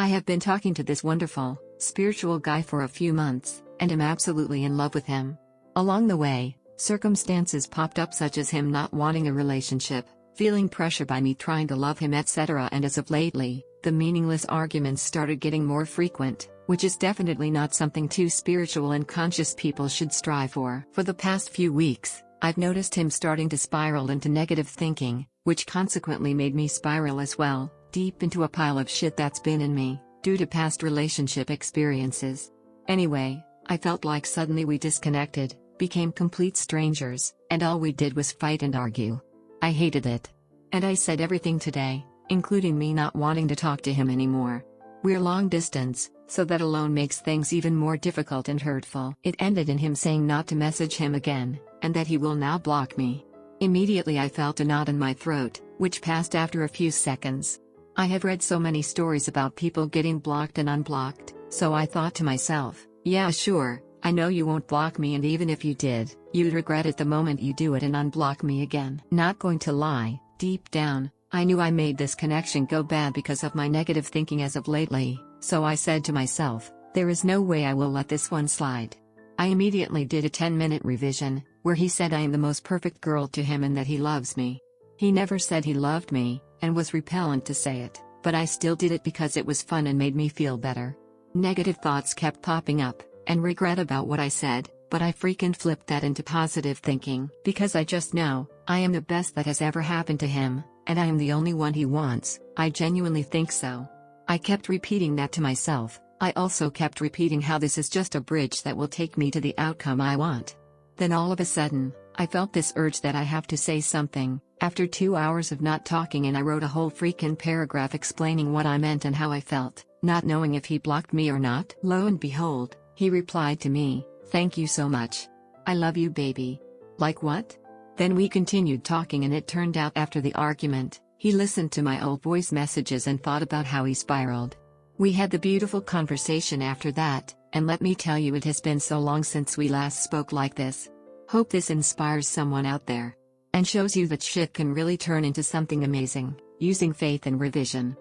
I have been talking to this wonderful, spiritual guy for a few months, and am absolutely in love with him. Along the way, circumstances popped up such as him not wanting a relationship, feeling pressure by me trying to love him, etc. And as of lately, the meaningless arguments started getting more frequent, which is definitely not something two spiritual and conscious people should strive for. For the past few weeks, I've noticed him starting to spiral into negative thinking, which consequently made me spiral as well, deep into a pile of shit that's been in me, due to past relationship experiences. Anyway, I felt like suddenly we disconnected, became complete strangers, and all we did was fight and argue. I hated it. And I said everything today, including me not wanting to talk to him anymore. We're long distance, so that alone makes things even more difficult and hurtful. It ended in him saying not to message him again, and that he will now block me. Immediately I felt a knot in my throat, which passed after a few seconds. I have read so many stories about people getting blocked and unblocked, so I thought to myself, yeah sure, I know you won't block me, and even if you did, you'd regret it the moment you do it and unblock me again. Not going to lie, deep down, I knew I made this connection go bad because of my negative thinking as of lately, so I said to myself, there is no way I will let this one slide. I immediately did a 10-minute revision, where he said I am the most perfect girl to him and that he loves me. He never said he loved me, and was repellent to say it, but I still did it because it was fun and made me feel better. Negative thoughts kept popping up, and regret about what I said, but I freaking flipped that into positive thinking. Because I just know, I am the best that has ever happened to him, and I am the only one he wants. I genuinely think so. I kept repeating that to myself. I also kept repeating how this is just a bridge that will take me to the outcome I want. Then all of a sudden, I felt this urge that I have to say something, after 2 hours of not talking, and I wrote a whole freaking paragraph explaining what I meant and how I felt, not knowing if he blocked me or not. Lo and behold, he replied to me, "Thank you so much. I love you, baby." Like what? Then we continued talking, and it turned out after the argument, he listened to my old voice messages and thought about how he spiraled. We had the beautiful conversation after that, and let me tell you, it has been so long since we last spoke like this. Hope this inspires someone out there, and shows you that shit can really turn into something amazing, using faith and revision.